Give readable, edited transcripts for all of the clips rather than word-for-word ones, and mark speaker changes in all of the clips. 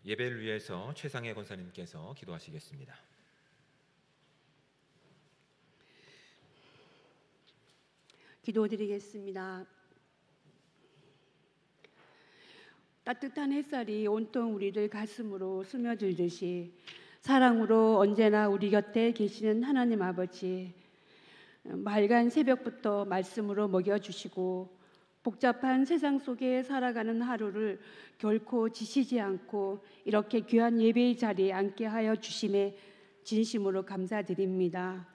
Speaker 1: 예배를 위해서 최상혜 권사님께서 기도하시겠습니다.
Speaker 2: 기도드리겠습니다. 따뜻한 햇살이 온통 우리들 가슴으로 스며들듯이 사랑으로 언제나 우리 곁에 계시는 하나님 아버지, 맑은 새벽부터 말씀으로 먹여주시고 복잡한 세상 속에 살아가는 하루를 결코 지치지 않고 이렇게 귀한 예배의 자리에 앉게 하여 주심에 진심으로 감사드립니다.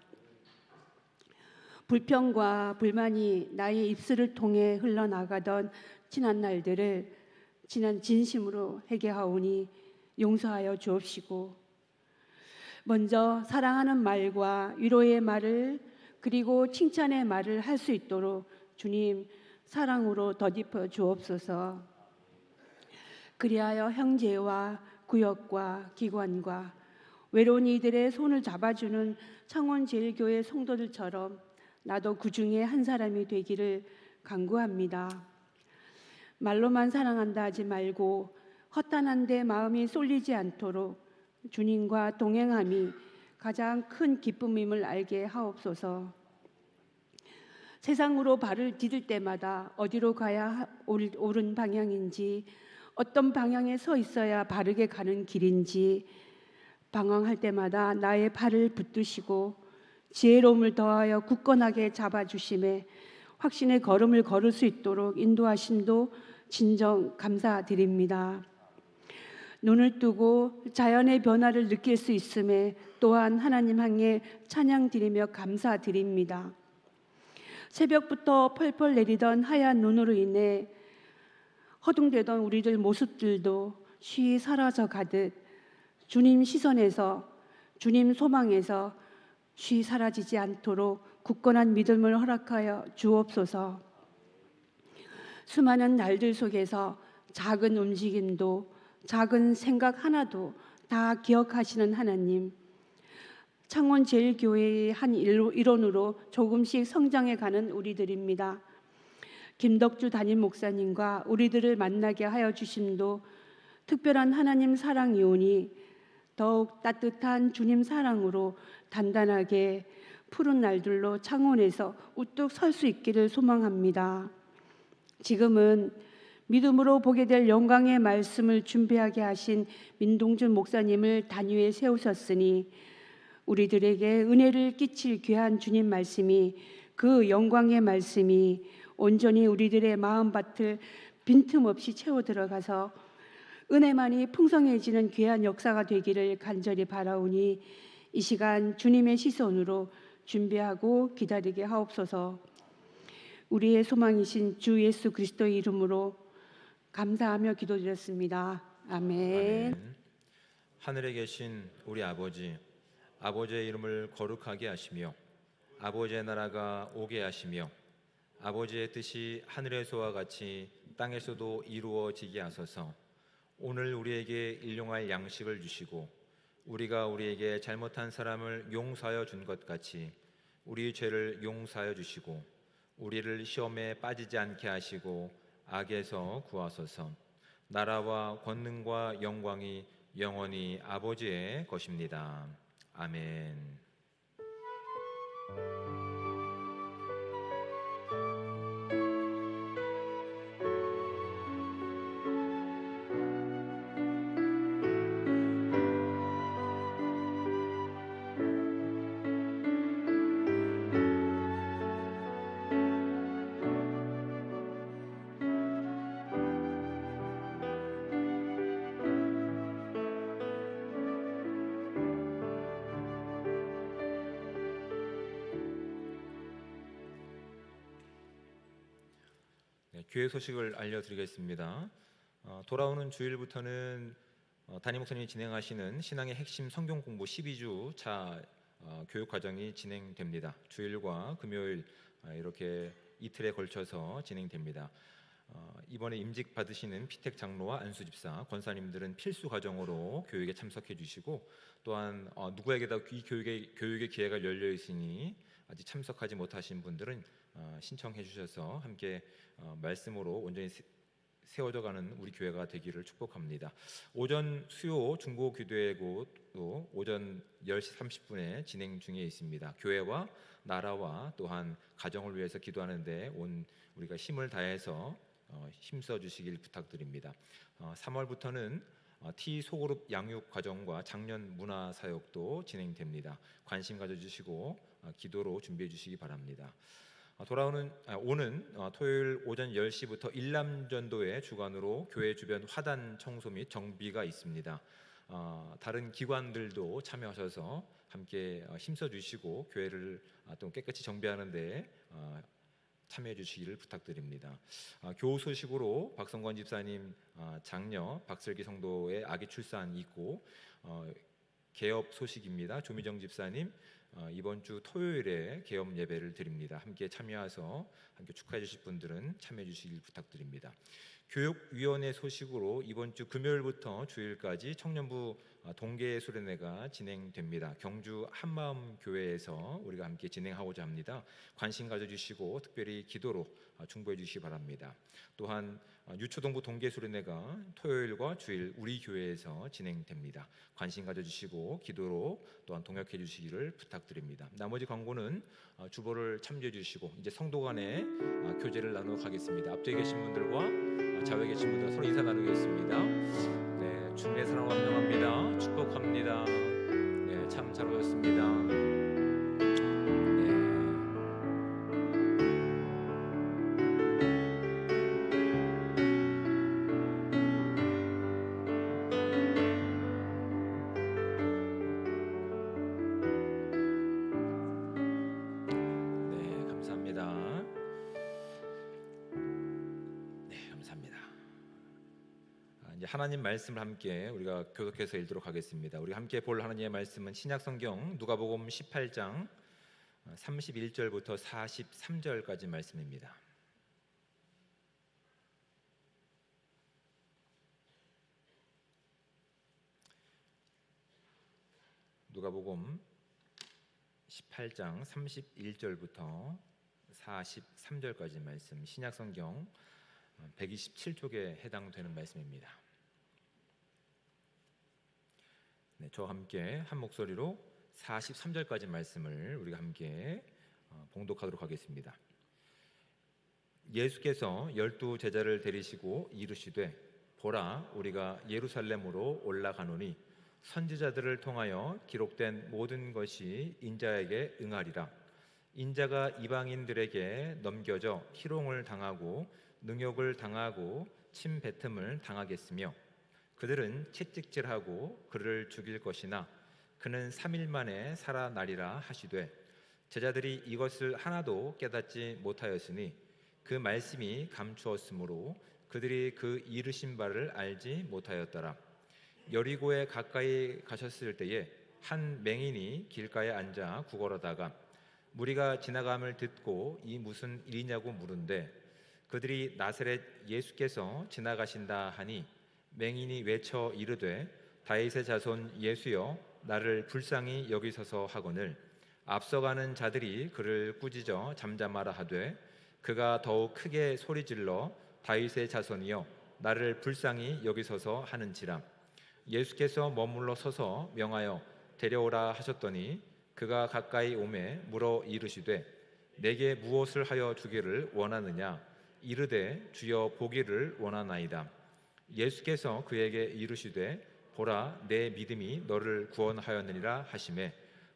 Speaker 2: 불평과 불만이 나의 입술을 통해 흘러나가던 지난 날들을 진심으로 회개하오니 용서하여 주옵시고, 먼저 사랑하는 말과 위로의 말을 그리고 칭찬의 말을 할 수 있도록 주님 사랑으로 덧입혀 주옵소서. 그리하여 형제와 구역과 기관과 외로운 이들의 손을 잡아주는 창원제일교회 성도들처럼 나도 그 중에 한 사람이 되기를 간구합니다. 말로만 사랑한다 하지 말고 허탄한데 마음이 쏠리지 않도록 주님과 동행함이 가장 큰 기쁨임을 알게 하옵소서. 세상으로 발을 디딜 때마다 어디로 가야 옳은 방향인지, 어떤 방향에 서 있어야 바르게 가는 길인지 방황할 때마다 나의 발을 붙드시고 지혜로움을 더하여 굳건하게 잡아주심에 확신의 걸음을 걸을 수 있도록 인도하심도 진정 감사드립니다. 눈을 뜨고 자연의 변화를 느낄 수 있음에 또한 하나님 향해 찬양드리며 감사드립니다. 새벽부터 펄펄 내리던 하얀 눈으로 인해 허둥대던 우리들 모습들도 쉬이 사라져 가듯 주님 시선에서, 주님 소망에서 쉬이 사라지지 않도록 굳건한 믿음을 허락하여 주옵소서. 수많은 날들 속에서 작은 움직임도, 작은 생각 하나도 다 기억하시는 하나님, 창원제일교회의 한 일원으로 조금씩 성장해가는 우리들입니다. 김덕주 담임 목사님과 우리들을 만나게 하여 주심도 특별한 하나님 사랑이오니 더욱 따뜻한 주님 사랑으로 단단하게 푸른 날들로 창원에서 우뚝 설 수 있기를 소망합니다. 지금은 믿음으로 보게 될 영광의 말씀을 준비하게 하신 민동준 목사님을 단위에 세우셨으니 우리들에게 은혜를 끼칠 귀한 주님 말씀이, 그 영광의 말씀이 온전히 우리들의 마음밭을 빈틈없이 채워 들어가서 은혜만이 풍성해지는 귀한 역사가 되기를 간절히 바라오니 이 시간 주님의 시선으로 준비하고 기다리게 하옵소서. 우리의 소망이신 주 예수 그리스도의 이름으로 감사하며 기도드렸습니다. 아멘.
Speaker 1: 아멘. 하늘에 계신 우리 아버지, 아버지의 이름을 거룩하게 하시며 아버지의 나라가 오게 하시며 아버지의 뜻이 하늘에서와 같이 땅에서도 이루어지게 하소서. 오늘 우리에게 일용할 양식을 주시고 우리가 우리에게 잘못한 사람을 용서하여 준 것 같이 우리 죄를 용서하여 주시고 우리를 시험에 빠지지 않게 하시고 악에서 구하소서. 나라와 권능과 영광이 영원히 아버지의 것입니다. 아멘. 교회 소식을 알려드리겠습니다. 돌아오는 주일부터는 담임 목사님이 진행하시는 신앙의 핵심 성경 공부 12주 차 교육 과정이 진행됩니다. 주일과 금요일 이렇게 이틀에 걸쳐서 진행됩니다. 이번에 임직 받으시는 피택 장로와 안수 집사, 권사님들은 필수 과정으로 교육에 참석해 주시고, 또한 누구에게다 이 교육의 기회가 열려 있으니 아직 참석하지 못하신 분들은 신청해 주셔서 함께 말씀으로 온전히 세워져가는 우리 교회가 되기를 축복합니다. 오전 수요 중보 기도회도 오전 10시 30분에 진행 중에 있습니다. 교회와 나라와 또한 가정을 위해서 기도하는데 온 우리가 힘을 다해서 힘써 주시길 부탁드립니다. 3월부터는 T 소그룹 양육 과정과 작년 문화 사역도 진행됩니다. 관심 가져주시고 기도로 준비해 주시기 바랍니다. 오는 토요일 오전 10시부터 일남전도회 주관으로 교회 주변 화단 청소 및 정비가 있습니다. 다른 기관들도 참여하셔서 함께 힘써 주시고 교회를 또 깨끗이 정비하는 데 참여해 주시기를 부탁드립니다. 교우 소식으로 박성권 집사님 장녀 박슬기 성도의 아기 출산 있고, 개업 소식입니다. 조미정 집사님 이번 주 토요일에 개업 예배를 드립니다. 함께 참여해서 함께 축하해 주실 분들은 참여해 주시길 부탁드립니다. 교육위원회 소식으로 이번 주 금요일부터 주일까지 청년부 동계 수련회가 진행됩니다. 경주 한마음교회에서 우리가 함께 진행하고자 합니다. 관심 가져주시고 특별히 기도로 중보해 주시기 바랍니다. 또한 유초동부 동계 수련회가 토요일과 주일 우리 교회에서 진행됩니다. 관심 가져주시고 기도로 또한 동역해 주시기를 부탁드립니다. 나머지 광고는 주보를 참조해 주시고 이제 성도 간의 교제를 나누어 가겠습니다. 앞뒤에 계신 분들과 좌우에 계신 분들 서로 인사 나누겠습니다. 네, 주님의 사랑을 환영합니다. 축복합니다. 네, 참 잘 오셨습니다. 하나님 말씀을 함께 우리가 교독해서 읽도록 하겠습니다. 우리 함께 볼 하나님의 말씀은 신약성경 누가복음 18장 31절부터 43절까지 말씀입니다. 누가복음 18장 31절부터 43절까지 말씀, 신약성경 127쪽에 해당되는 말씀입니다. 네, 저와 함께 한 목소리로 43절까지 말씀을 우리가 함께 봉독하도록 하겠습니다. 예수께서 12 제자를 데리시고 이르시되 보라 우리가 예루살렘으로 올라가노니 선지자들을 통하여 기록된 모든 것이 인자에게 응하리라. 인자가 이방인들에게 넘겨져 희롱을 당하고 능욕을 당하고 침뱉음을 당하겠으며 그들은 채찍질하고 그를 죽일 것이나 그는 3일 만에 살아나리라 하시되 제자들이 이것을 하나도 깨닫지 못하였으니 그 말씀이 감추었으므로 그들이 그 이르신 바를 알지 못하였더라. 여리고에 가까이 가셨을 때에 한 맹인이 길가에 앉아 구걸하다가 무리가 지나감을 듣고 이 무슨 일이냐고 물은데 그들이 나사렛 예수께서 지나가신다 하니 맹인이 외쳐 이르되 다윗의 자손 예수여 나를 불쌍히 여기소서 하거늘 앞서가는 자들이 그를 꾸짖어 잠잠하라 하되 그가 더욱 크게 소리질러 다윗의 자손이여 나를 불쌍히 여기소서 하는지라. 예수께서 머물러 서서 명하여 데려오라 하셨더니 그가 가까이 오매 물어 이르시되 내게 무엇을 하여 주기를 원하느냐. 이르되 주여 보기를 원하나이다. 예수께서 그에게 이르시되 보라 내 믿음이 너를 구원하였느니라 하시매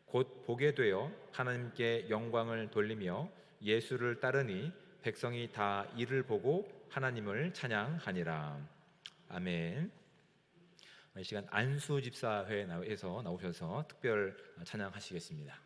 Speaker 1: 곧 보게 되어 하나님께 영광을 돌리며 예수를 따르니 백성이 다 이를 보고 하나님을 찬양하니라. 아멘. 이 시간 안수 집사회에서 나오셔서 특별 찬양하시겠습니다.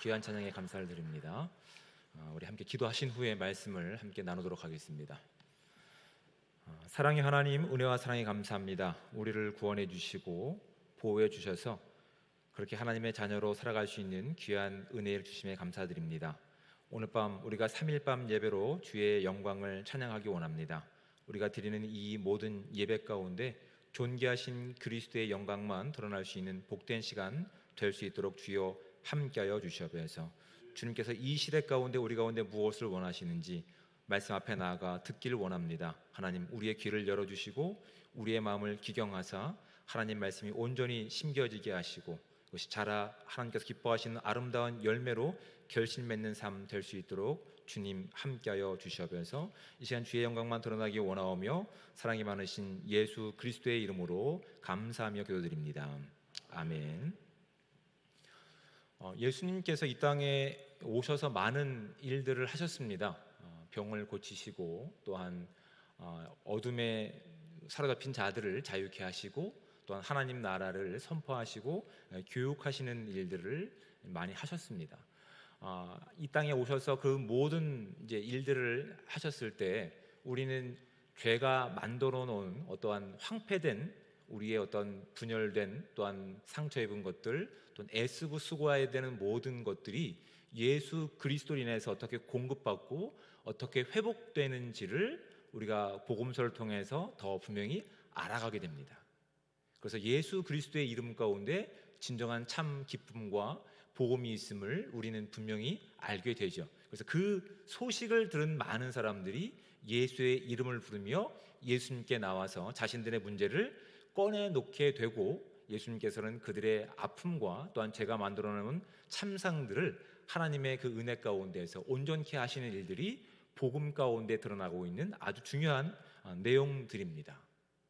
Speaker 1: 귀한 찬양에 감사를 드립니다. 우리 함께 기도하신 후에 말씀을 함께 나누도록 하겠습니다. 사랑의 하나님, 은혜와 사랑에 감사합니다. 우리를 구원해 주시고 보호해 주셔서 그렇게 하나님의 자녀로 살아갈 수 있는 귀한 은혜를 주심에 감사드립니다. 오늘 밤 우리가 3일 밤 예배로 주의 영광을 찬양하기 원합니다. 우리가 드리는 이 모든 예배 가운데 존귀하신 그리스도의 영광만 드러날 수 있는 복된 시간 될 수 있도록 주여 함께하여 주시옵소서. 주님께서 이 시대 가운데 우리 가운데 무엇을 원하시는지 말씀 앞에 나아가 듣기를 원합니다. 하나님, 우리의 귀를 열어주시고 우리의 마음을 기경하사 하나님 말씀이 온전히 심겨지게 하시고 그것이 자라 하나님께서 기뻐하시는 아름다운 열매로 결실 맺는 삶 될 수 있도록 주님 함께하여 주시옵소서. 이 시간 주의 영광만 드러나기 원하오며 사랑이 많으신 예수 그리스도의 이름으로 감사하며 기도드립니다. 아멘. 예수님께서 이 땅에 오셔서 많은 일들을 하셨습니다. 병을 고치시고 또한 어둠에 사로잡힌 자들을 자유케 하시고 또한 하나님 나라를 선포하시고 교육하시는 일들을 많이 하셨습니다. 이 땅에 오셔서 그 모든 이제 일들을 하셨을 때 우리는 죄가 만들어 놓은 어떠한 황폐된 우리의 어떤 분열된 또한 상처 입은 것들 또는 애쓰고 수고해야 되는 모든 것들이 예수 그리스도로 인해서 어떻게 공급받고 어떻게 회복되는지를 우리가 복음서를 통해서 더 분명히 알아가게 됩니다. 그래서 예수 그리스도의 이름 가운데 진정한 참 기쁨과 복음이 있음을 우리는 분명히 알게 되죠. 그래서 그 소식을 들은 많은 사람들이 예수의 이름을 부르며 예수님께 나와서 자신들의 문제를 꺼내놓게 되고 예수님께서는 그들의 아픔과 또한 제가 만들어 놓은 참상들을 하나님의 그 은혜 가운데서 온전케 하시는 일들이 복음 가운데 드러나고 있는 아주 중요한 내용들입니다.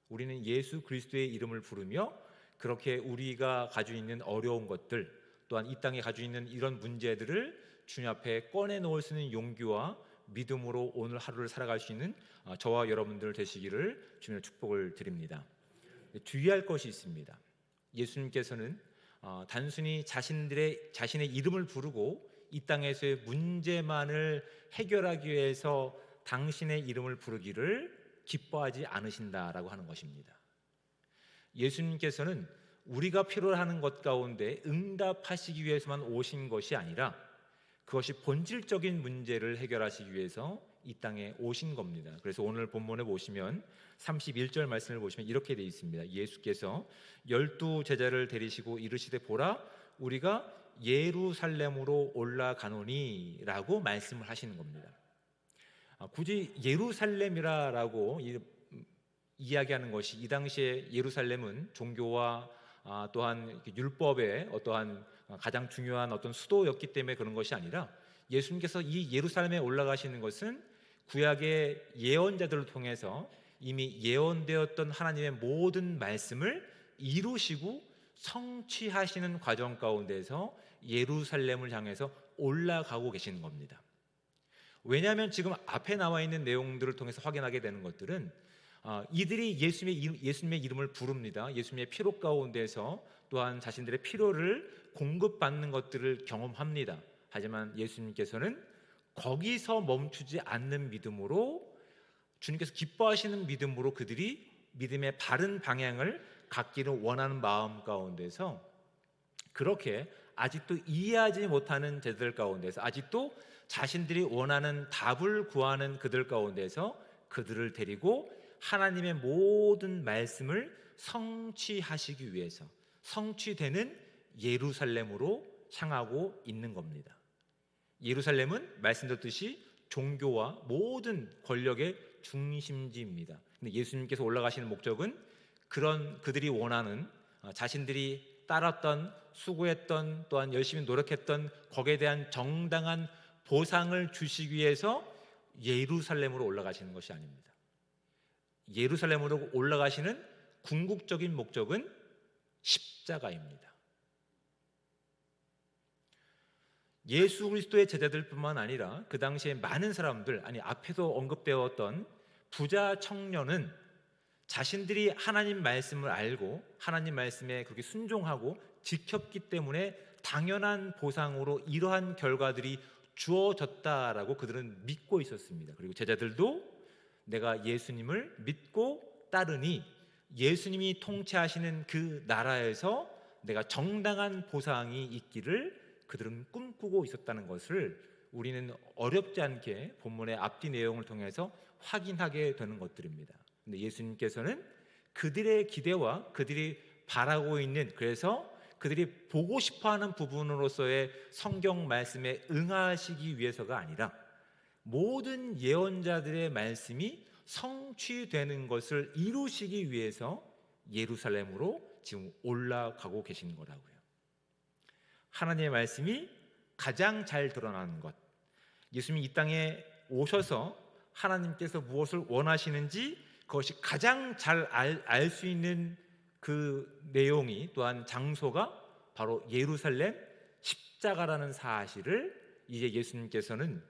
Speaker 1: 우리는 예수 그리스도의 이름을 부르며 그렇게 우리가 가지고 있는 어려운 것들 또한 이 땅에 가지고 있는 이런 문제들을 주님 앞에 꺼내놓을 수 있는 용기와 믿음으로 오늘 하루를 살아갈 수 있는 저와 여러분들 되시기를 주님의 축복을 드립니다. 주의할 것이 있습니다. 예수님께서는 단순히 자신의 이름을 부르고 이 땅에서의 문제만을 해결하기 위해서 당신의 이름을 부르기를 기뻐하지 않으신다라고 하는 것입니다. 예수님께서는 우리가 필요로 하는 것 가운데 응답하시기 위해서만 오신 것이 아니라 그것이 본질적인 문제를 해결하시기 위해서 이 땅에 오신 겁니다. 그래서 오늘 본문에 보시면 31절 말씀을 보시면 이렇게 되어 있습니다. 예수께서 12 제자를 데리시고 이르시되 보라 우리가 예루살렘으로 올라가노니 라고 말씀을 하시는 겁니다. 굳이 예루살렘이라고 이야기하는 것이 이 당시에 예루살렘은 종교와 또한 율법의 어떠한 가장 중요한 어떤 수도였기 때문에 그런 것이 아니라 예수님께서 이 예루살렘에 올라가시는 것은 구약의 예언자들을 통해서 이미 예언되었던 하나님의 모든 말씀을 이루시고 성취하시는 과정 가운데서 예루살렘을 향해서 올라가고 계시는 겁니다. 왜냐하면 지금 앞에 나와 있는 내용들을 통해서 확인하게 되는 것들은 이들이 예수님의 이름을 부릅니다. 예수님의 피로 가운데서 또한 자신들의 필요를 공급받는 것들을 경험합니다. 하지만 예수님께서는 거기서 멈추지 않는 믿음으로 주님께서 기뻐하시는 믿음으로 그들이 믿음의 바른 방향을 갖기를 원하는 마음 가운데서 그렇게 아직도 이해하지 못하는 제들 가운데서 아직도 자신들이 원하는 답을 구하는 그들 가운데서 그들을 데리고 하나님의 모든 말씀을 성취하시기 위해서 성취되는 예루살렘으로 향하고 있는 겁니다. 예루살렘은 말씀드렸듯이 종교와 모든 권력의 중심지입니다. 근데 예수님께서 올라가시는 목적은 그런 그들이 원하는 자신들이 따랐던 수고했던 또한 열심히 노력했던 거기에 대한 정당한 보상을 주시기 위해서 예루살렘으로 올라가시는 것이 아닙니다. 예루살렘으로 올라가시는 궁극적인 목적은 십자가입니다. 예수 그리스도의 제자들뿐만 아니라 그 당시에 많은 사람들, 앞에도 언급되었던 부자 청년은 자신들이 하나님 말씀을 알고 하나님 말씀에 그렇게 순종하고 지켰기 때문에 당연한 보상으로 이러한 결과들이 주어졌다라고 그들은 믿고 있었습니다. 그리고 제자들도 내가 예수님을 믿고 따르니 예수님이 통치하시는 그 나라에서 내가 정당한 보상이 있기를 그들은 꿈꾸고 있었다는 것을 우리는 어렵지 않게 본문의 앞뒤 내용을 통해서 확인하게 되는 것들입니다. 근데 예수님께서는 그들의 기대와 그들이 바라고 있는, 그래서 그들이 보고 싶어하는 부분으로서의 성경 말씀에 응하시기 위해서가 아니라 모든 예언자들의 말씀이 성취되는 것을 이루시기 위해서 예루살렘으로 지금 올라가고 계신 거라고요. 하나님의 말씀이 가장 잘 드러나는 것, 예수님이 이 땅에 오셔서 하나님께서 무엇을 원하시는지 그것이 가장 잘 알 수 있는 그 내용이, 또한 장소가 바로 예루살렘 십자가라는 사실을 이제 예수님께서는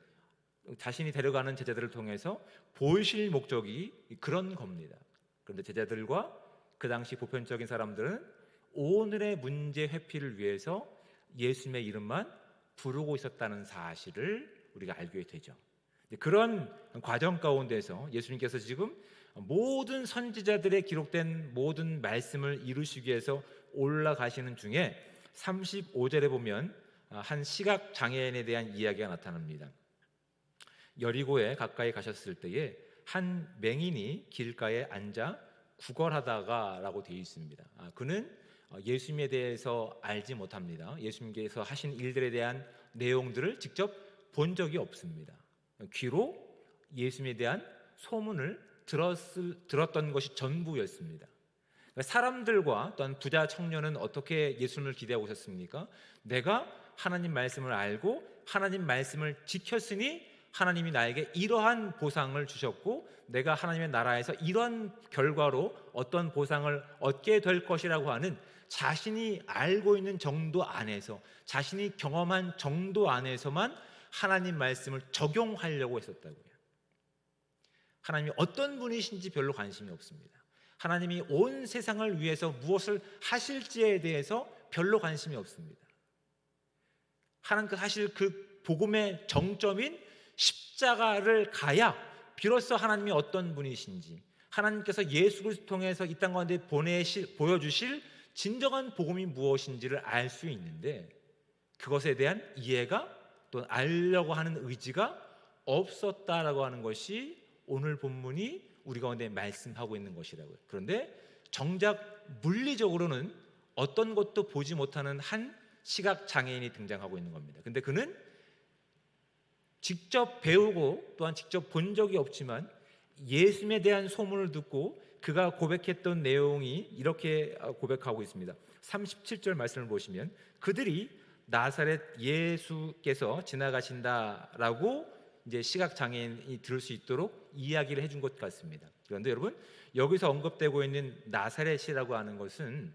Speaker 1: 자신이 데려가는 제자들을 통해서 보이실 목적이 그런 겁니다. 그런데 제자들과 그 당시 보편적인 사람들은 오늘의 문제 회피를 위해서 예수님의 이름만 부르고 있었다는 사실을 우리가 알게 되죠. 그런 과정 가운데서 예수님께서 지금 모든 선지자들의 기록된 모든 말씀을 이루시기 위해서 올라가시는 중에 35절에 보면 한 시각 장애인에 대한 이야기가 나타납니다. 여리고에 가까이 가셨을 때에 한 맹인이 길가에 앉아 구걸하다가라고 되어 있습니다. 그는 예수님에 대해서 알지 못합니다. 예수님께서 하신 일들에 대한 내용들을 직접 본 적이 없습니다. 귀로 예수님에 대한 소문을 들었던 것이 전부였습니다. 사람들과 또한 부자 청년은 어떻게 예수님을 기대하고 있었습니까? 내가 하나님 말씀을 알고 하나님 말씀을 지켰으니 하나님이 나에게 이러한 보상을 주셨고 내가 하나님의 나라에서 이러한 결과로 어떤 보상을 얻게 될 것이라고 하는 자신이 알고 있는 정도 안에서, 자신이 경험한 정도 안에서만 하나님 말씀을 적용하려고 했었다고요. 하나님이 어떤 분이신지 별로 관심이 없습니다. 하나님이 온 세상을 위해서 무엇을 하실지에 대해서 별로 관심이 없습니다. 하나님께서 사실 그 복음의 정점인 십자가를 가야 비로소 하나님이 어떤 분이신지, 하나님께서 예수 그리스도 통해서 이 땅 가운데 보여주실 진정한 복음이 무엇인지를 알 수 있는데 그것에 대한 이해가 또 알려고 하는 의지가 없었다라고 하는 것이 오늘 본문이 우리 가운데 말씀하고 있는 것이라고요. 그런데 정작 물리적으로는 어떤 것도 보지 못하는 한 시각 장애인이 등장하고 있는 겁니다. 근데 그는 직접 배우고 또한 직접 본 적이 없지만 예수님에 대한 소문을 듣고 그가 고백했던 내용이 이렇게 고백하고 있습니다. 37절 말씀을 보시면 그들이 나사렛 예수께서 지나가신다라고 이제 시각 장애인이 들을 수 있도록 이야기를 해준 것 같습니다. 그런데 여러분 여기서 언급되고 있는 나사렛이라고 하는 것은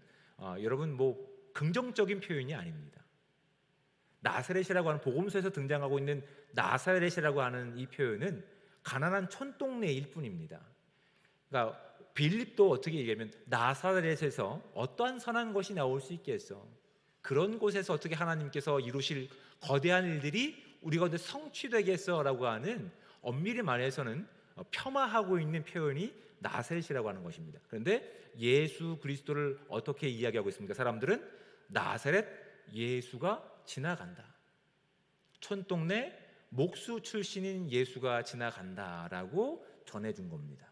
Speaker 1: 여러분 뭐 긍정적인 표현이 아닙니다. 나사렛이라고 하는 복음서에서 등장하고 있는 나사렛이라고 하는 이 표현은 가난한 촌동네일 뿐입니다. 그러니까 빌립도 어떻게 얘기하면 나사렛에서 어떠한 선한 것이 나올 수 있겠어? 그런 곳에서 어떻게 하나님께서 이루실 거대한 일들이 우리 가운데 성취되겠어라고 하는, 엄밀히 말해서는 폄하하고 있는 표현이 나사렛이라고 하는 것입니다. 그런데 예수 그리스도를 어떻게 이야기하고 있습니까? 사람들은 나사렛 예수가 지나간다. 촌동네 목수 출신인 예수가 지나간다라고 전해준 겁니다.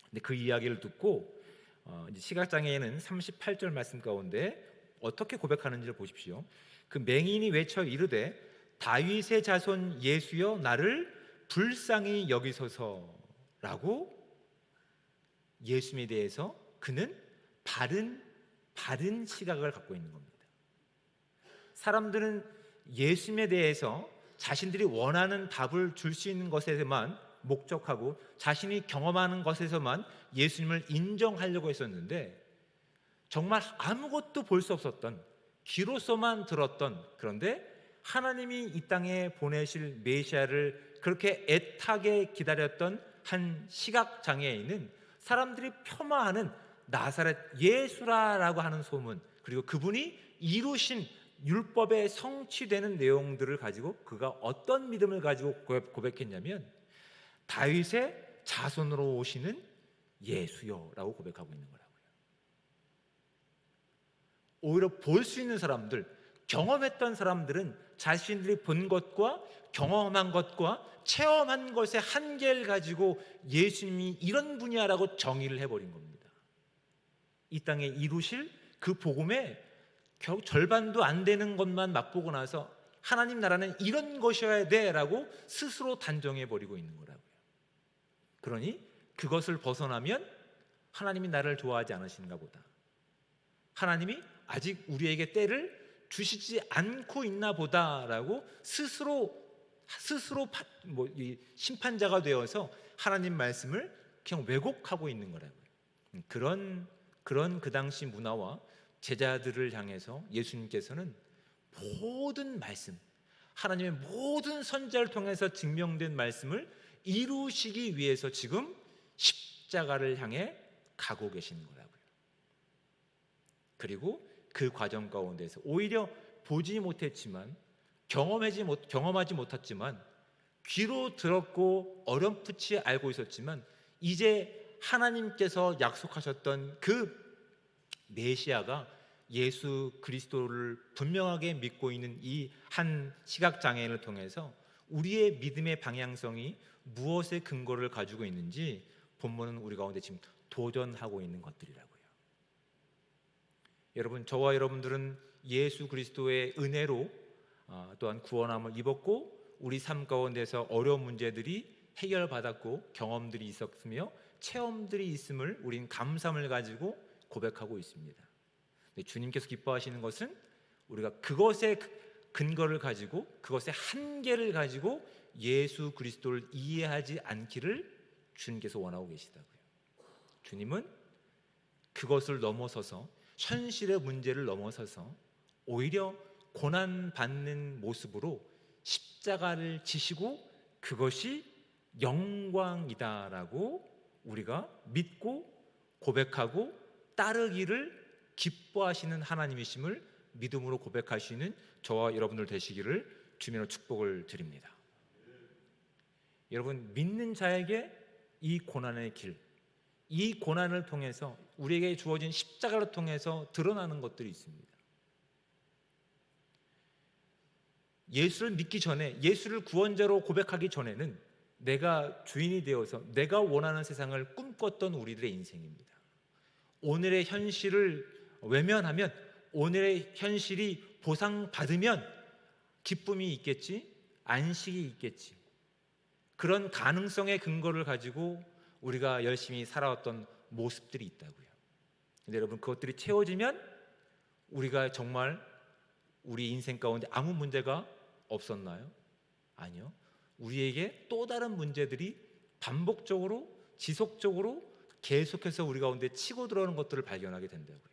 Speaker 1: 근데 그 이야기를 듣고 시각장애인은 38절 말씀 가운데 어떻게 고백하는지를 보십시오. 그 맹인이 외쳐 이르되 다윗의 자손 예수여 나를 불쌍히 여기소서라고 예수님에 대해서 그는 바른 시각을 갖고 있는 겁니다. 사람들은 예수님에 대해서 자신들이 원하는 답을 줄 수 있는 것에만 목적하고 자신이 경험하는 것에서만 예수님을 인정하려고 했었는데 정말 아무것도 볼 수 없었던, 귀로서만 들었던, 그런데 하나님이 이 땅에 보내실 메시아를 그렇게 애타게 기다렸던 한 시각장애인은 사람들이 폄하하는 나사렛 예수라고 하는 소문, 그리고 그분이 이루신 율법에 성취되는 내용들을 가지고 그가 어떤 믿음을 가지고 고백했냐면 다윗의 자손으로 오시는 예수여라고 고백하고 있는 거라고요. 오히려 볼 수 있는 사람들, 경험했던 사람들은 자신들이 본 것과 경험한 것과 체험한 것의 한계를 가지고 예수님이 이런 분야라고 정의를 해버린 겁니다. 이 땅에 이루실 그 복음의 결국 절반도 안 되는 것만 맛보고 나서 하나님 나라는 이런 것이어야 돼라고 스스로 단정해버리고 있는 거라고요. 그러니 그것을 벗어나면 하나님이 나를 좋아하지 않으신가 보다, 하나님이 아직 우리에게 때를 주시지 않고 있나 보다라고 스스로 심판자가 되어서 하나님 말씀을 그냥 왜곡하고 있는 거라고요. 그런 그 당시 문화와 제자들을 향해서 예수님께서는 모든 말씀, 하나님의 모든 선지자를 통해서 증명된 말씀을 이루시기 위해서 지금 십자가를 향해 가고 계시는 거라고요. 그리고 그 과정 가운데서 오히려 보지 못했지만 경험하지 못했지만 귀로 들었고 어렴풋이 알고 있었지만 이제 하나님께서 약속하셨던 그 메시아가 예수 그리스도를 분명하게 믿고 있는 이 한 시각장애인을 통해서 우리의 믿음의 방향성이 무엇의 근거를 가지고 있는지 본문은 우리 가운데 지금 도전하고 있는 것들이라고요. 여러분, 저와 여러분들은 예수 그리스도의 은혜로 또한 구원함을 입었고 우리 삶 가운데서 어려운 문제들이 해결받았고 경험들이 있었으며 체험들이 있음을 우리는 감사함을 가지고 고백하고 있습니다. 주님께서 기뻐하시는 것은 우리가 그것의 근거를 가지고 그것의 한계를 가지고 예수 그리스도를 이해하지 않기를 주님께서 원하고 계시다고요. 주님은 그것을 넘어서서 현실의 문제를 넘어서서 오히려 고난받는 모습으로 십자가를 지시고 그것이 영광이다라고 우리가 믿고 고백하고 따르기를 기뻐하시는 하나님이심을 믿음으로 고백하시는 저와 여러분들 되시기를 주님으로 축복을 드립니다. 여러분, 믿는 자에게 이 고난의 길, 이 고난을 통해서 우리에게 주어진 십자가를 통해서 드러나는 것들이 있습니다. 예수를 믿기 전에, 예수를 구원자로 고백하기 전에는 내가 주인이 되어서 내가 원하는 세상을 꿈꿨던 우리들의 인생입니다. 오늘의 현실을 외면하면, 오늘의 현실이 보상받으면 기쁨이 있겠지, 안식이 있겠지, 그런 가능성의 근거를 가지고 우리가 열심히 살아왔던 모습들이 있다고요. 근데 여러분, 그것들이 채워지면 우리가 정말 우리 인생 가운데 아무 문제가 없었나요? 아니요. 우리에게 또 다른 문제들이 반복적으로 지속적으로 계속해서 우리 가운데 치고 들어오는 것들을 발견하게 된다고요.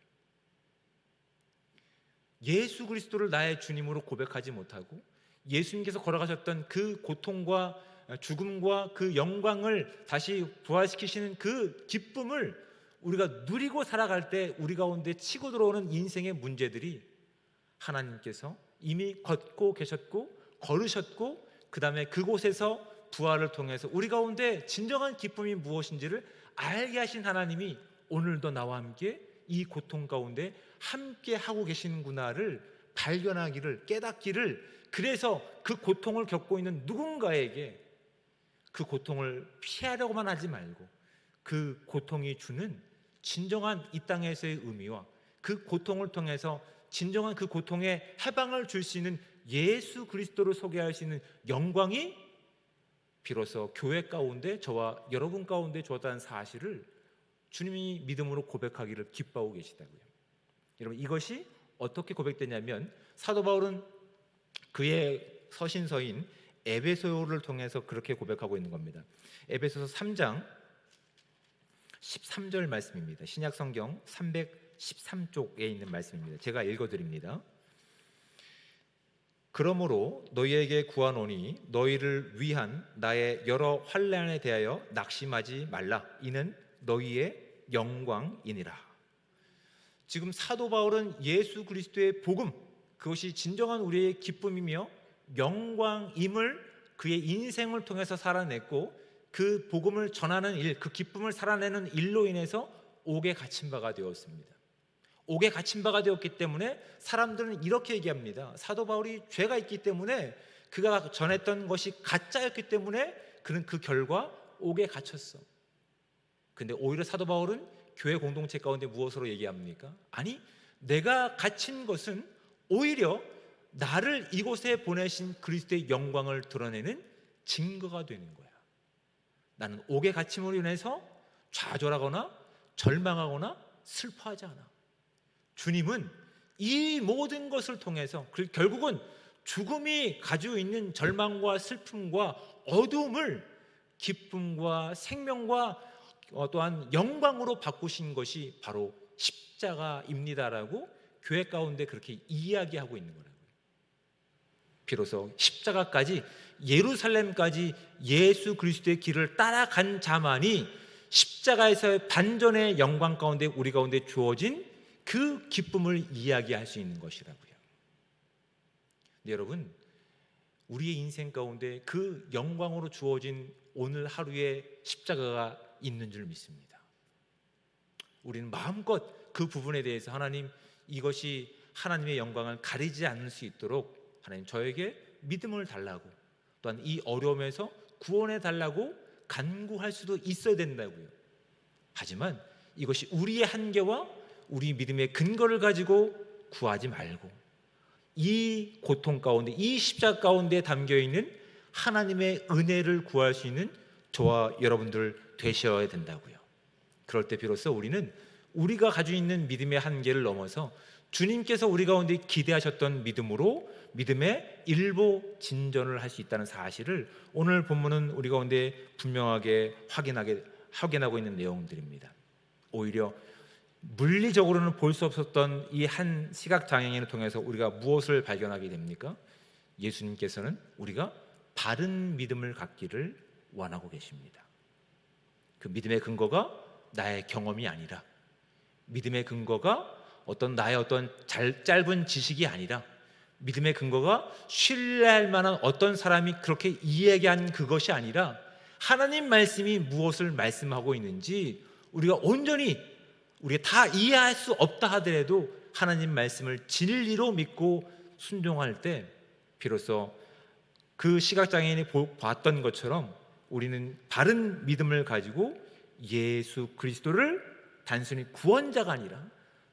Speaker 1: 예수 그리스도를 나의 주님으로 고백하지 못하고 예수님께서 걸어가셨던 그 고통과 죽음과 그 영광을 다시 부활시키시는 그 기쁨을 우리가 누리고 살아갈 때 우리 가운데 치고 들어오는 인생의 문제들이 하나님께서 이미 걷고 계셨고 걸으셨고 그 다음에 그곳에서 부활을 통해서 우리 가운데 진정한 기쁨이 무엇인지를 알게 하신 하나님이 오늘도 나와 함께 이 고통 가운데 함께 하고 계시는구나를 발견하기를, 깨닫기를, 그래서 그 고통을 겪고 있는 누군가에게 그 고통을 피하려고만 하지 말고 그 고통이 주는 진정한 이 땅에서의 의미와 그 고통을 통해서 진정한 그 고통에 해방을 줄 수 있는 예수 그리스도를 소개할 수 있는 영광이 비로소 교회 가운데 저와 여러분 가운데 주었다는 사실을 주님이 믿음으로 고백하기를 기뻐하고 계시다고요. 여러분, 이것이 어떻게 고백되냐면 사도 바울은 그의 서신서인 에베소를 통해서 그렇게 고백하고 있는 겁니다. 에베소서 3장 13절 말씀입니다. 신약 성경 313쪽에 있는 말씀입니다. 제가 읽어드립니다. 그러므로 너희에게 구하노니 너희를 위한 나의 여러 환난에 대하여 낙심하지 말라. 이는 너희의 영광이니라. 지금 사도 바울은 예수 그리스도의 복음, 그것이 진정한 우리의 기쁨이며 영광임을 그의 인생을 통해서 살아냈고, 그 복음을 전하는 일, 그 기쁨을 살아내는 일로 인해서 옥에 갇힌 바가 되었습니다. 옥에 갇힌 바가 되었기 때문에 사람들은 이렇게 얘기합니다. 사도 바울이 죄가 있기 때문에, 그가 전했던 것이 가짜였기 때문에 그는 그 결과 옥에 갇혔어. 근데 오히려 사도 바울은 교회 공동체 가운데 무엇으로 얘기합니까? 아니, 내가 갇힌 것은 오히려 나를 이곳에 보내신 그리스도의 영광을 드러내는 증거가 되는 거야. 나는 옥에 갇힘으로 인해서 좌절하거나 절망하거나 슬퍼하지 않아. 주님은 이 모든 것을 통해서 결국은 죽음이 가지고 있는 절망과 슬픔과 어둠을 기쁨과 생명과 또한 영광으로 바꾸신 것이 바로 십자가입니다라고 교회 가운데 그렇게 이야기하고 있는 거라고요. 비로소 십자가까지, 예루살렘까지 예수 그리스도의 길을 따라간 자만이 십자가에서의 반전의 영광 가운데 우리 가운데 주어진 그 기쁨을 이야기할 수 있는 것이라고요. 네, 여러분, 우리의 인생 가운데 그 영광으로 주어진 오늘 하루의 십자가가 있는 줄 믿습니다. 우리는 마음껏 그 부분에 대해서 하나님, 이것이 하나님의 영광을 가리지 않을 수 있도록 하나님 저에게 믿음을 달라고, 또한 이 어려움에서 구원해 달라고 간구할 수도 있어야 된다고요. 하지만 이것이 우리의 한계와 우리 믿음의 근거를 가지고 구하지 말고, 이 고통 가운데, 이 십자가 가운데 담겨있는 하나님의 은혜를 구할 수 있는 저와 여러분들 되셔야 된다고요. 그럴 때 비로소 우리는 우리가 가지고 있는 믿음의 한계를 넘어서 주님께서 우리 가운데 기대하셨던 믿음으로 믿음의 일부 진전을 할 수 있다는 사실을 오늘 본문은 우리 가운데 분명하게 확인하고 있는 내용들입니다. 오히려 물리적으로는 볼 수 없었던 이 한 시각장애인을 통해서 우리가 무엇을 발견하게 됩니까? 예수님께서는 우리가 바른 믿음을 갖기를 원하고 계십니다. 그 믿음의 근거가 나의 경험이 아니라, 믿음의 근거가 나의 어떤 짧은 지식이 아니라, 믿음의 근거가 신뢰할 만한 어떤 사람이 그렇게 이야기한 그것이 아니라, 하나님 말씀이 무엇을 말씀하고 있는지 우리가 온전히, 우리가 다 이해할 수 없다 하더라도 하나님 말씀을 진리로 믿고 순종할 때 비로소 그 시각장애인이 봤던 것처럼 우리는 바른 믿음을 가지고 예수 그리스도를 단순히 구원자가 아니라,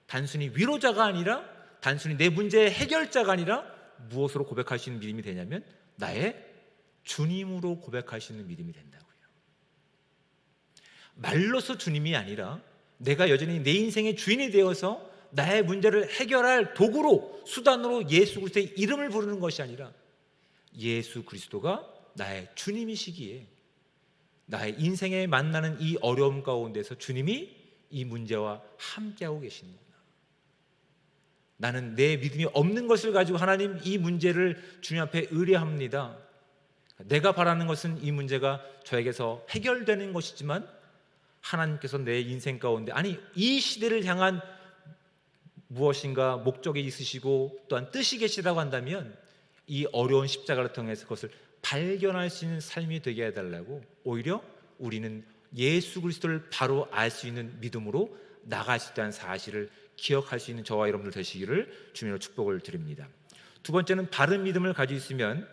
Speaker 1: 단순히 위로자가 아니라, 단순히 내 문제의 해결자가 아니라 무엇으로 고백하시는 믿음이 되냐면 나의 주님으로 고백하시는 믿음이 된다고요. 말로서 주님이 아니라 내가 여전히 내 인생의 주인이 되어서 나의 문제를 해결할 도구로, 수단으로 예수 그리스도의 이름을 부르는 것이 아니라 예수 그리스도가 나의 주님이시기에 나의 인생에 만나는 이 어려움 가운데서 주님이 이 문제와 함께하고 계시는구나. 나는 내 믿음이 없는 것을 가지고 하나님, 이 문제를 주님 앞에 의뢰합니다. 내가 바라는 것은 이 문제가 저에게서 해결되는 것이지만 하나님께서 내 인생 가운데, 아니 이 시대를 향한 무엇인가 목적이 있으시고 또한 뜻이 계시다고 한다면 이 어려운 십자가를 통해서 그것을 발견할 수 있는 삶이 되게 해달라고, 오히려 우리는 예수 그리스도를 바로 알 수 있는 믿음으로 나갈 수 있다는 사실을 기억할 수 있는 저와 여러분들 되시기를 주님으로 축복을 드립니다. 두 번째는 바른 믿음을 가지고 있으면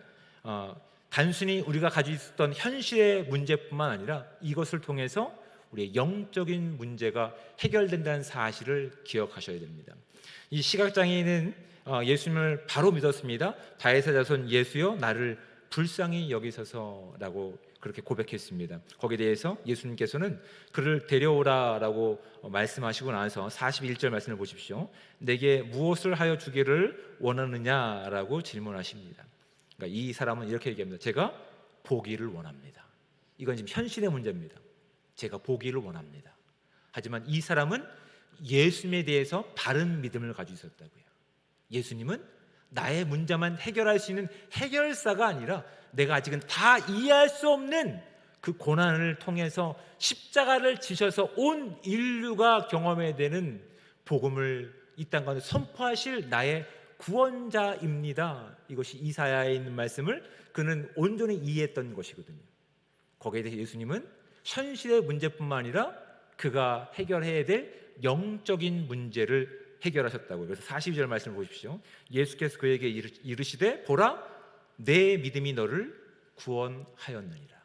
Speaker 1: 단순히 우리가 가지고 있었던 현실의 문제뿐만 아니라 이것을 통해서 우리의 영적인 문제가 해결된다는 사실을 기억하셔야 됩니다. 이 시각장애인은 예수님을 바로 믿었습니다. 다윗의 자손 예수여 나를 불쌍히 여기소서라고 그렇게 고백했습니다. 거기에 대해서 예수님께서는 그를 데려오라라고 말씀하시고 나서 41절 말씀을 보십시오. 내게 무엇을 하여 주기를 원하느냐라고 질문하십니다. 그러니까 이 사람은 이렇게 얘기합니다. 제가 보기를 원합니다. 이건 지금 현실의 문제입니다. 제가 보기를 원합니다. 하지만 이 사람은 예수님에 대해서 바른 믿음을 가지고 있었다고요. 예수님은 나의 문제만 해결할 수 있는 해결사가 아니라 내가 아직은 다 이해할 수 없는 그 고난을 통해서 십자가를 지셔서 온 인류가 경험해야 되는 복음을 이 땅 가운데 선포하실 나의 구원자입니다. 이것이 이사야에 있는 말씀을 그는 온전히 이해했던 것이거든요. 거기에 대해 예수님은 현실의 문제뿐만 아니라 그가 해결해야 될 영적인 문제를 해결하셨다고요. 그래서 42절 말씀을 보십시오. 예수께서 그에게 이르시되 보라 내 믿음이 너를 구원하였느니라.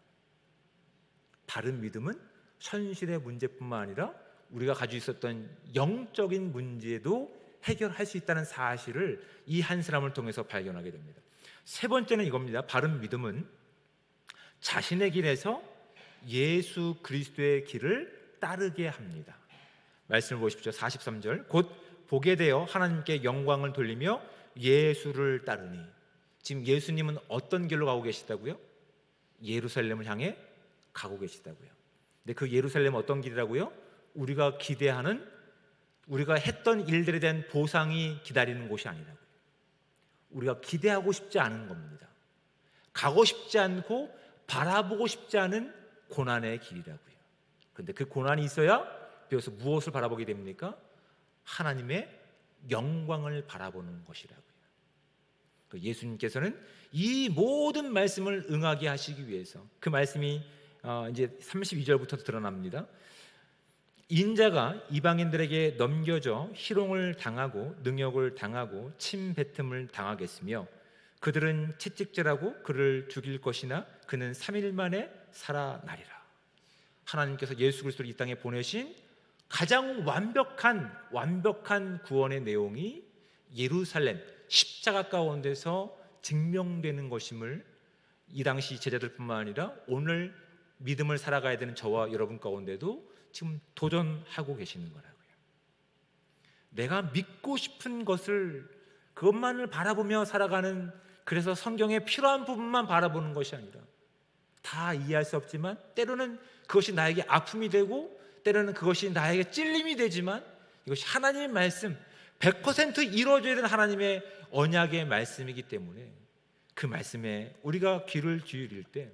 Speaker 1: 바른 믿음은 현실의 문제뿐만 아니라 우리가 가지고 있었던 영적인 문제도 해결할 수 있다는 사실을 이 한 사람을 통해서 발견하게 됩니다. 세 번째는 이겁니다. 바른 믿음은 자신의 길에서 예수 그리스도의 길을 따르게 합니다. 말씀을 보십시오. 43절 곧 보게 되어 하나님께 영광을 돌리며 예수를 따르니. 지금 예수님은 어떤 길로 가고 계시다고요? 예루살렘을 향해 가고 계시다고요. 근데 그 예루살렘은 어떤 길이라고요? 우리가 기대하는, 우리가 했던 일들에 대한 보상이 기다리는 곳이 아니라고요. 우리가 기대하고 싶지 않은 겁니다. 가고 싶지 않고 바라보고 싶지 않은 고난의 길이라고요. 그런데 그 고난이 있어야 비로소 무엇을 바라보게 됩니까? 하나님의 영광을 바라보는 것이라고요. 예수님께서는 이 모든 말씀을 응하게 하시기 위해서 그 말씀이 이제 32절부터 드러납니다. 인자가 이방인들에게 넘겨져 희롱을 당하고 능욕을 당하고 침뱉음을 당하겠으며 그들은 채찍질하고 그를 죽일 것이나 그는 3일 만에 살아나리라. 하나님께서 예수 그리스도를 이 땅에 보내신 가장 완벽한 구원의 내용이 예루살렘 십자가 가운데서 증명되는 것임을 이 당시 제자들뿐만 아니라 오늘 믿음을 살아가야 되는 저와 여러분 가운데도 지금 도전하고 계시는 거라고요. 내가 믿고 싶은 것을 그것만을 바라보며 살아가는, 그래서 성경에 필요한 부분만 바라보는 것이 아니라 다 이해할 수 없지만 때로는 그것이 나에게 아픔이 되고 때로는 그것이 나에게 찔림이 되지만 이것이 하나님의 말씀 100% 이루어져야 되는 하나님의 언약의 말씀이기 때문에 그 말씀에 우리가 귀를 기울일 때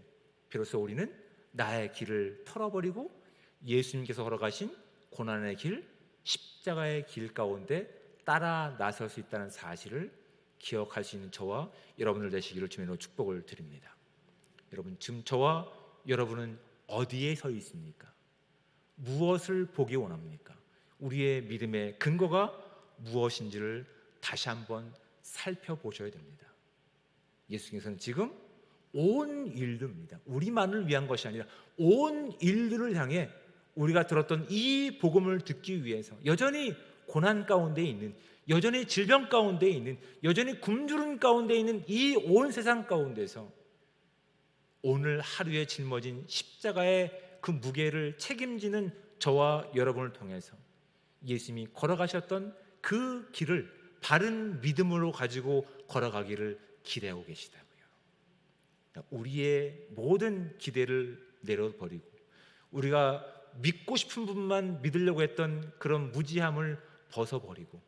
Speaker 1: 비로소 우리는 나의 길을 털어버리고 예수님께서 걸어가신 고난의 길, 십자가의 길 가운데 따라 나설 수 있다는 사실을 기억할 수 있는 저와 여러분들 되시기를 주님으로 축복을 드립니다. 여러분, 지금 저와 여러분은 어디에 서 있습니까? 무엇을 보기 원합니까? 우리의 믿음의 근거가 무엇인지를 다시 한번 살펴보셔야 됩니다. 예수님께서는 지금 온 인류입니다. 우리만을 위한 것이 아니라 온 인류를 향해 우리가 들었던 이 복음을 듣기 위해서 여전히 고난 가운데 있는, 여전히 질병 가운데 있는, 여전히 굶주림 가운데 있는 이 온 세상 가운데서 오늘 하루에 짊어진 십자가의 그 무게를 책임지는 저와 여러분을 통해서 예수님이 걸어가셨던 그 길을 바른 믿음으로 가지고 걸어가기를 기대하고 계시다고요. 우리의 모든 기대를 내려버리고 우리가 믿고 싶은 분만 믿으려고 했던 그런 무지함을 벗어버리고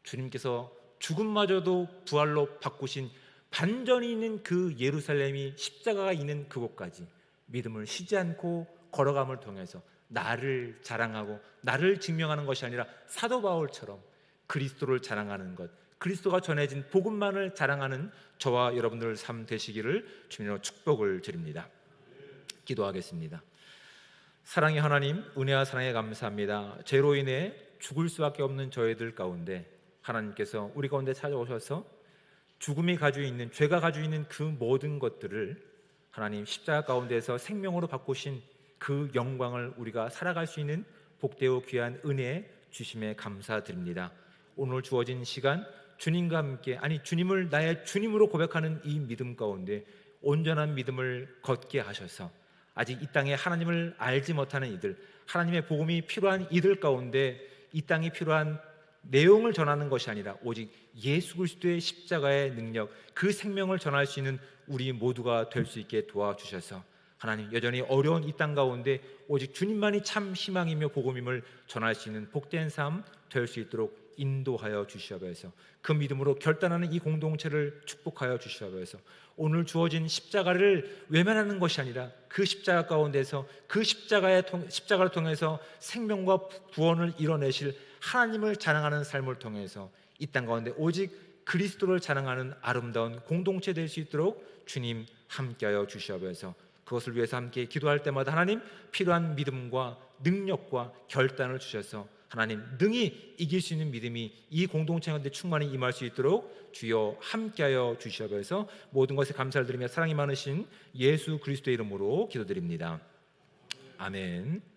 Speaker 1: 주님께서 죽음마저도 부활로 바꾸신 반전이 있는 그 예루살렘이 십자가가 있는 그곳까지 믿음을 쉬지 않고 걸어감을 통해서 나를 자랑하고 나를 증명하는 것이 아니라 사도 바울처럼 그리스도를 자랑하는 것, 그리스도가 전해진 복음만을 자랑하는 저와 여러분들 삶 되시기를 주님으로 축복을 드립니다. 기도하겠습니다. 사랑의 하나님, 은혜와 사랑에 감사합니다. 죄로 인해 죽을 수밖에 없는 저희들 가운데 하나님께서 우리 가운데 찾아오셔서 죽음이 가지고 있는, 죄가 가지고 있는 그 모든 것들을 하나님 십자가 가운데서 생명으로 바꾸신 그 영광을 우리가 살아갈 수 있는 복되고 귀한 은혜 주심에 감사드립니다. 오늘 주어진 시간 주님과 함께, 주님을 나의 주님으로 고백하는 이 믿음 가운데 온전한 믿음을 걷게 하셔서 아직 이 땅에 하나님을 알지 못하는 이들, 하나님의 복음이 필요한 이들 가운데 이 땅이 필요한 내용을 전하는 것이 아니라 오직 예수 그리스도의 십자가의 능력, 그 생명을 전할 수 있는 우리 모두가 될 수 있게 도와주셔서 하나님, 여전히 어려운 이 땅 가운데 오직 주님만이 참 희망이며 복음임을 전할 수 있는 복된 삶 될 수 있도록 인도하여 주시옵소서. 그 믿음으로 결단하는 이 공동체를 축복하여 주시옵소서. 오늘 주어진 십자가를 외면하는 것이 아니라 그 십자가 가운데서 그 십자가를 통해서 생명과 구원을 이뤄내실 하나님을 자랑하는 삶을 통해서 이 땅 가운데 오직 그리스도를 자랑하는 아름다운 공동체 될 수 있도록 주님 함께하여 주시옵소서. 그것을 위해서 함께 기도할 때마다 하나님 필요한 믿음과 능력과 결단을 주셔서 하나님 능히 이길 수 있는 믿음이 이 공동체 가운데 충만히 임할 수 있도록 주여 함께하여 주시옵소서. 모든 것에 감사를 드리며 사랑이 많으신 예수 그리스도의 이름으로 기도드립니다. 아멘.